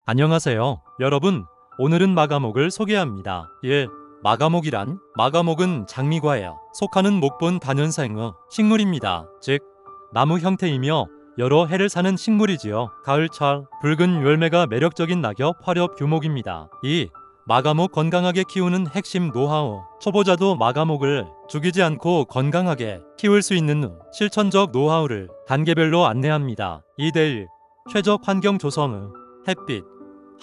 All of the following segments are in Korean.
안녕하세요. 여러분, 오늘은 마가목을 소개합니다. 1. 마가목이란 마가목은 장미과에 속하는 목본 다년생의 식물입니다. 즉, 나무 형태이며 여러 해를 사는 식물이지요. 가을철 붉은 열매가 매력적인 낙엽 화렵 교목입니다. 2. 마가목 건강하게 키우는 핵심 노하우. 초보자도 마가목을 죽이지 않고 건강하게 키울 수 있는 실천적 노하우를 단계별로 안내합니다. 2대1 최적 환경 조성의 햇빛.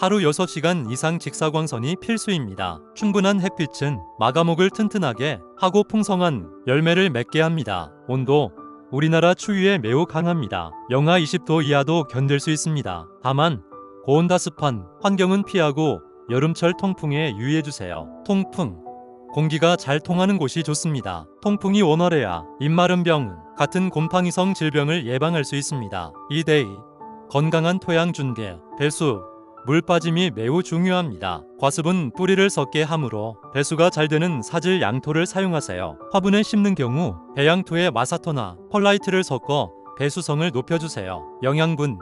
하루 6시간 이상 직사광선이 필수입니다. 충분한 햇빛은 마가목을 튼튼하게 하고 풍성한 열매를 맺게 합니다. 온도. 우리나라 추위에 매우 강합니다. 영하 20도 이하도 견딜 수 있습니다. 다만 고온다습한 환경은 피하고 여름철 통풍에 유의해주세요. 통풍. 공기가 잘 통하는 곳이 좋습니다. 통풍이 원활해야 입마른 병 같은 곰팡이성 질병을 예방할 수 있습니다. 2대2 건강한 토양 준비. 배수. 물 빠짐이 매우 중요합니다. 과습은 뿌리를 썩게 하므로 배수가 잘 되는 사질 양토를 사용하세요. 화분에 심는 경우 배양토에 마사토나 펄라이트를 섞어 배수성을 높여주세요. 영양분.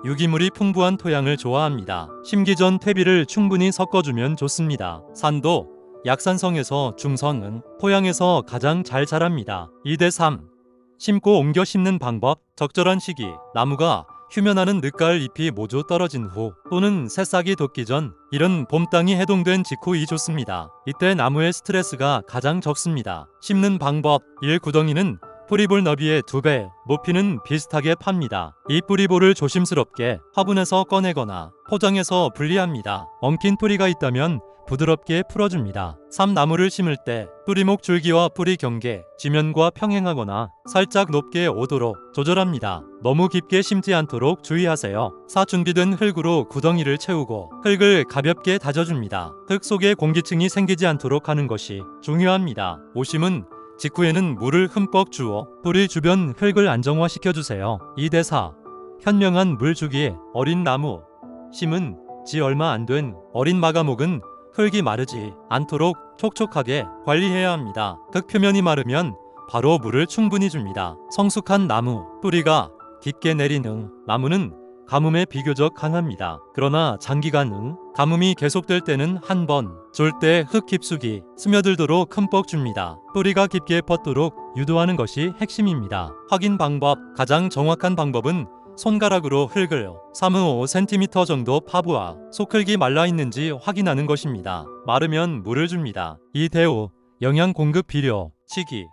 유기물이 풍부한 토양을 좋아합니다. 심기 전 퇴비를 충분히 섞어주면 좋습니다. 산도. 약산성에서 중성은 토양에서 가장 잘 자랍니다. 2대3 심고 옮겨 심는 방법. 적절한 시기. 나무가 휴면하는 늦가을 잎이 모두 떨어진 후 또는 새싹이 돋기 전, 이른 봄 땅이 해동된 직후이 좋습니다. 이때 나무의 스트레스가 가장 적습니다. 심는 방법. 1. 구덩이는 뿌리볼 너비의 2배, 높이는 비슷하게 팝니다. 이 뿌리볼을 조심스럽게 화분에서 꺼내거나 포장해서 분리합니다. 엉킨 뿌리가 있다면 부드럽게 풀어줍니다. 3. 나무를 심을 때 뿌리목 줄기와 뿌리 경계, 지면과 평행하거나 살짝 높게 오도록 조절합니다. 너무 깊게 심지 않도록 주의하세요. 4. 준비된 흙으로 구덩이를 채우고 흙을 가볍게 다져줍니다. 흙 속에 공기층이 생기지 않도록 하는 것이 중요합니다. 5. 심은 직후에는 물을 흠뻑 주어 뿌리 주변 흙을 안정화시켜주세요. 2대4 현명한 물주기. 어린 나무. 심은 지 얼마 안 된 어린 마가목은 흙이 마르지 않도록 촉촉하게 관리해야 합니다. 흙 표면이 마르면 바로 물을 충분히 줍니다. 성숙한 나무. 뿌리가 깊게 내리는 나무는 가뭄에 비교적 강합니다. 그러나 장기간 가뭄이 계속될 때는 한 번 줄 때 흙 깊숙이 스며들도록 흠뻑 줍니다. 뿌리가 깊게 뻗도록 유도하는 것이 핵심입니다. 확인 방법. 가장 정확한 방법은 손가락으로 흙을 3-5cm 정도 파보아 속흙이 말라있는지 확인하는 것입니다. 마르면 물을 줍니다. 2대5 영양 공급 비료. 시기.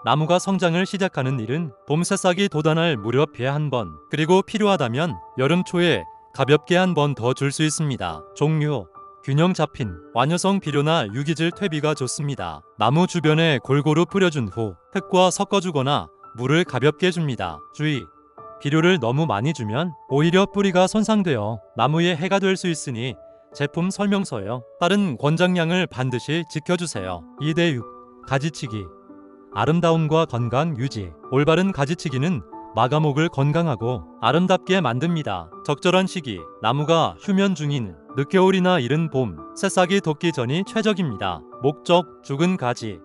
나무가 성장을 시작하는 일은 봄 새싹이 돋아날 무렵에 한 번, 그리고 필요하다면 여름 초에 가볍게 한 번 더 줄 수 있습니다. 종류. 균형 잡힌 완효성 비료나 유기질 퇴비가 좋습니다. 나무 주변에 골고루 뿌려준 후 흙과 섞어주거나 물을 가볍게 줍니다. 주의. 비료를 너무 많이 주면 오히려 뿌리가 손상되어 나무에 해가 될 수 있으니 제품 설명서에 따른 권장량을 반드시 지켜주세요. 2대6 가지치기. 아름다움과 건강 유지. 올바른 가지치기는 마가목을 건강하고 아름답게 만듭니다. 적절한 시기. 나무가 휴면 중인 늦겨울이나 이른 봄, 새싹이 돋기 전이 최적입니다. 목적. 죽은 가지,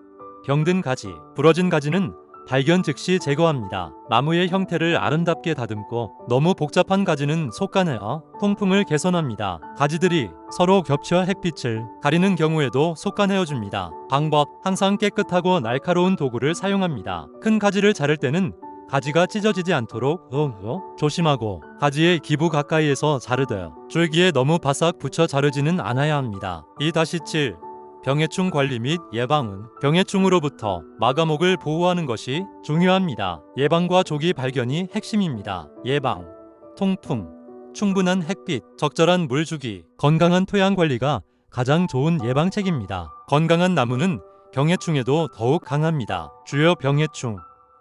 병든 가지, 부러진 가지는 발견 즉시 제거합니다. 나무의 형태를 아름답게 다듬고 너무 복잡한 가지는 속가내어 통풍을 개선합니다. 가지들이 서로 겹쳐 햇빛을 가리는 경우에도 속가내어줍니다. 방법. 항상 깨끗하고 날카로운 도구를 사용합니다. 큰 가지를 자를 때는 가지가 찢어지지 않도록 조심하고 가지의 기부 가까이에서 자르되 줄기에 너무 바싹 붙여 자르지는 않아야 합니다. 2-7 병해충 관리 및 예방은 병해충으로부터 마가목을 보호하는 것이 중요합니다. 예방과 조기 발견이 핵심입니다. 예방. 통풍. 충분한 햇빛, 적절한 물 주기, 건강한 토양 관리가 가장 좋은 예방책입니다. 건강한 나무는 병해충에도 더욱 강합니다. 주요 병해충.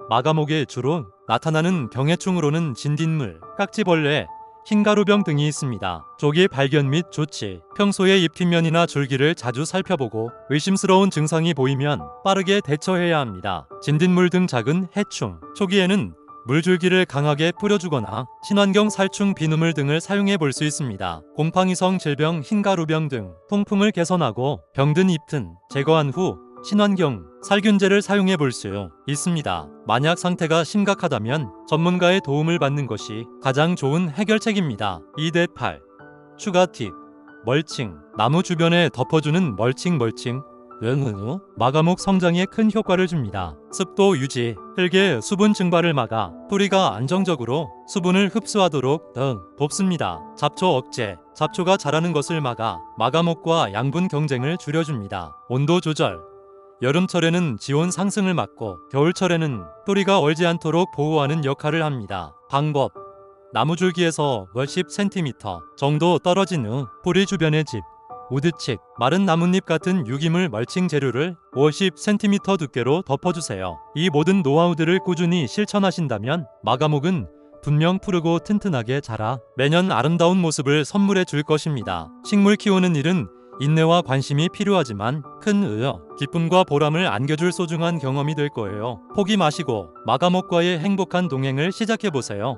마가목에 주로 나타나는 병해충으로는 진딧물, 깍지벌레, 흰가루병 등이 있습니다. 조기 발견 및 조치. 평소에 잎 뒷면이나 줄기를 자주 살펴보고 의심스러운 증상이 보이면 빠르게 대처해야 합니다. 진딧물 등 작은 해충. 초기에는 물줄기를 강하게 뿌려주거나 친환경 살충 비누물 등을 사용해 볼 수 있습니다. 곰팡이성 질병 흰가루병 등 통풍을 개선하고 병든 잎은 제거한 후 친환경 살균제를 사용해 볼 수 있습니다. 만약 상태가 심각하다면 전문가의 도움을 받는 것이 가장 좋은 해결책입니다. 2대8 추가 팁. 멀칭. 나무 주변에 덮어주는 멀칭. 마가목 성장에 큰 효과를 줍니다. 습도 유지, 흙의 수분 증발을 막아 뿌리가 안정적으로 수분을 흡수하도록 등 돕습니다. 잡초 억제, 잡초가 자라는 것을 막아 마가목과 양분 경쟁을 줄여줍니다. 온도 조절, 여름철에는 지온 상승을 막고 겨울철에는 뿌리가 얼지 않도록 보호하는 역할을 합니다. 방법: 나무줄기에서 10cm 정도 떨어진 후 뿌리 주변의 집, 우드칩, 마른 나뭇잎 같은 유기물 멀칭 재료를 50cm 두께로 덮어주세요. 이 모든 노하우들을 꾸준히 실천하신다면 마가목은 분명 푸르고 튼튼하게 자라 매년 아름다운 모습을 선물해 줄 것입니다. 식물 키우는 일은 인내와 관심이 필요하지만 큰 기쁨과 보람을 안겨줄 소중한 경험이 될 거예요. 포기 마시고 마가목과의 행복한 동행을 시작해보세요.